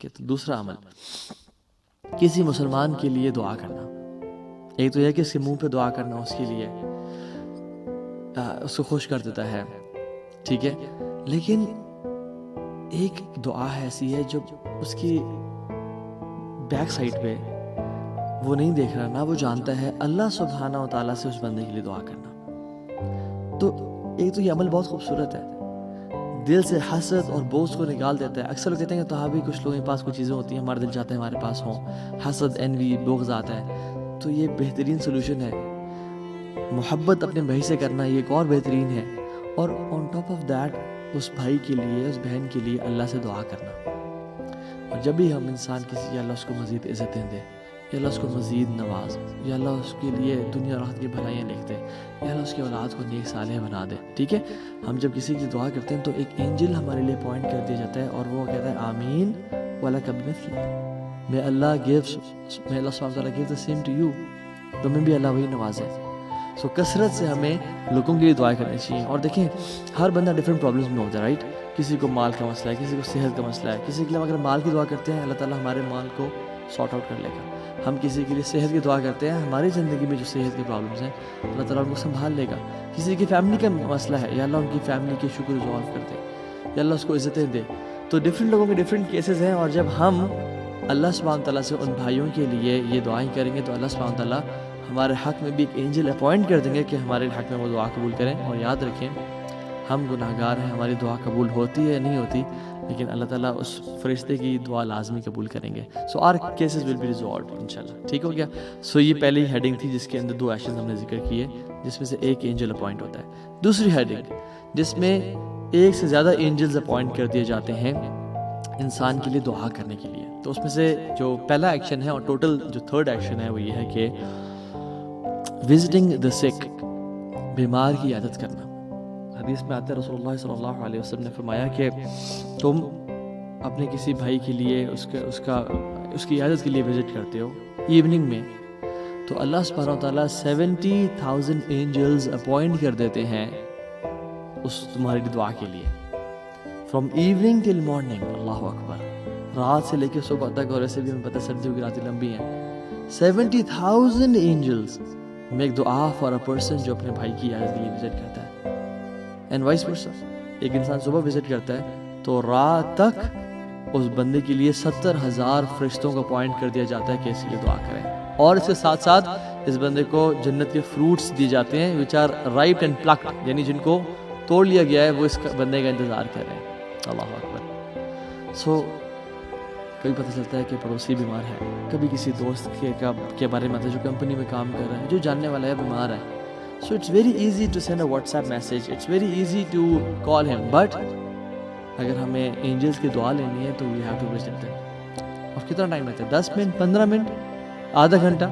ٹھیک ہے. تو دوسرا عمل کسی مسلمان کے لیے دعا کرنا. ایک تو یہ کہ اس کے منہ پہ دعا کرنا اس کے لیے اس کو خوش کر دیتا ہے, ٹھیک ہے, لیکن ایک دعا ایسی ہے جو اس کی بیک سائڈ پہ وہ نہیں دیکھ رہا, نہ وہ جانتا ہے, اللہ سبحانہ و تعالیٰ سے اس بندے کے لیے دعا کرنا. تو ایک تو یہ عمل بہت خوبصورت ہے, دل سے حسد اور بغض کو نکال دیتا ہے. اکثر لوگ کہتے ہیں کہ تو بھی کچھ لوگوں کے پاس کچھ چیزیں ہوتی ہیں, ہمارا دل چاہتا ہے ہمارے پاس ہوں, حسد, انوی, بغض آتا ہے. تو یہ بہترین سلوشن ہے, محبت اپنے بھائی سے کرنا, یہ ایک اور بہترین ہے. اور آن ٹاپ آف دیٹ اس بھائی کے لیے, اس بہن کے لیے اللہ سے دعا کرنا. اور جب بھی ہم انسان کسی, یا اللہ اس کو مزید عزتیں دے, یا اللہ اس کو مزید نواز, یا اللہ اس کے لیے دنیا اور آخرت کی بھلائیاں لکھ دے, یا اللہ اس کی اولاد کو نیک صالح بنا دے, ٹھیک ہے. ہم جب کسی کی دعا کرتے ہیں تو ایک اینجل ہمارے لیے اپوائنٹ کر دیا جاتا ہے, اور وہ کہتا ہے آمین وَلَكَ بِمِثْلِهِ, may Allah subhanahu wa ta'ala give the same to you, تمہیں بھی اللہ وہی نوازے. سو کثرت سے ہمیں لوگوں کے لیے دعائیں کرنی چاہیے. اور دیکھیں ہر بندہ ڈفرینٹ پرابلمس میں ہوتا ہے, رائٹ. کسی کو مال کا مسئلہ ہے, کسی کو صحت کا مسئلہ ہے, کسی کے لیے اگر مال کی دعا کرتے ہیں اللہ تعالیٰ ہمارے مال کو سارٹ آؤٹ کر لے گا. ہم کسی کے لیے صحت کی دعا کرتے ہیں, ہماری زندگی میں جو صحت کی پرابلمس ہیں اللہ تعالیٰ ان کو سنبھال لے گا. کسی کی فیملی کا مسئلہ ہے, یا اللہ ان کی فیملی کے شکر ریزالو کر دے, یا اللہ اس کو عزتیں دے. تو ڈفرینٹ لوگوں کے ڈفرینٹ کیسز ہیں, اور جب ہم اللہ سبحانہ تعالیٰ سے ان بھائیوں کے لیے یہ دعائیں کریں گے تو اللہ سبحانہ تعالیٰ ہمارے حق میں بھی ایک اینجل اپوائنٹ کر دیں گے کہ ہمارے حق میں وہ دعا قبول کریں. اور یاد رکھیں ہم گناہ گار ہیں, ہماری دعا قبول ہوتی ہے یا نہیں ہوتی, لیکن اللہ تعالیٰ اس فرشتے کی دعا لازمی قبول کریں گے. So our cases will be resolved انشاءاللہ. ٹھیک ہو گیا. سو یہ پہلی ہیڈنگ تھی جس کے اندر 2 ایکشنز ہم نے ذکر کیے, جس میں سے ایک اینجل اپوائنٹ ہوتا ہے. دوسری ہیڈنگ جس میں ایک سے زیادہ اینجلز اپوائنٹ کر دیے جاتے ہیں انسان کے لیے دعا کرنے کے لیے. تو اس میں سے جو پہلا ایکشن ہے, اور ٹوٹل جو 3rd ایکشن ہے, وہ یہ ہے کہ وزٹنگ دا سک, بیمار کی عیادت کرنا. حدیث میں آتا ہے رسول اللہ صلی اللہ علیہ وسلم نے فرمایا کہ تم اپنے کسی بھائی کے لیے اس کی عیادت کے لیے وزٹ کرتے ہو ایوننگ میں, تو اللہ سبحانہ و تعالیٰ 70,000 اینجلز اپوائنٹ کر دیتے ہیں اس تمہاری دعا کے لیے, فرام ایوننگ ٹل مارننگ. اللہ اکبر. رات سے لے کے صبح تک, اور ایسے بھی ہمیں پتہ سردیوں کی راتیں لمبی ہیں. 70,000 اینجلز میک دعا فار اے پرسن جو اپنے بھائی کی عیادت کے لیے وزٹ کرتا ہے. اینڈ وائس ورسا, ایک انسان صبح وزٹ کرتا ہے تو رات تک اس بندے کے لیے 70,000 فرشتوں کو اپوائنٹ کر دیا جاتا ہے کہ اس کے لیے دعا کریں. اور اس کے ساتھ ساتھ اس بندے کو جنت کے فروٹس دیے جاتے ہیں which are ripe and plucked, یعنی جن کو توڑ لیا گیا ہے وہ اس بندے کا انتظار کر رہے ہیں. اللہ اکبر. سو کبھی پتہ چلتا ہے کہ پڑوسی بیمار ہے, کبھی کسی دوست کے بارے میں آتا ہے جو کمپنی میں کام کر رہا ہے, جو جاننے والا ہے بیمار ہے. So it's very easy to send a WhatsApp message, it's very easy to call him, but اگر ہمیں اینجلس کی دعا لینی ہے تو we have to visit them. اور کتنا ٹائم لگتا ہے؟ 10 منٹ, 15 منٹ, آدھا گھنٹہ,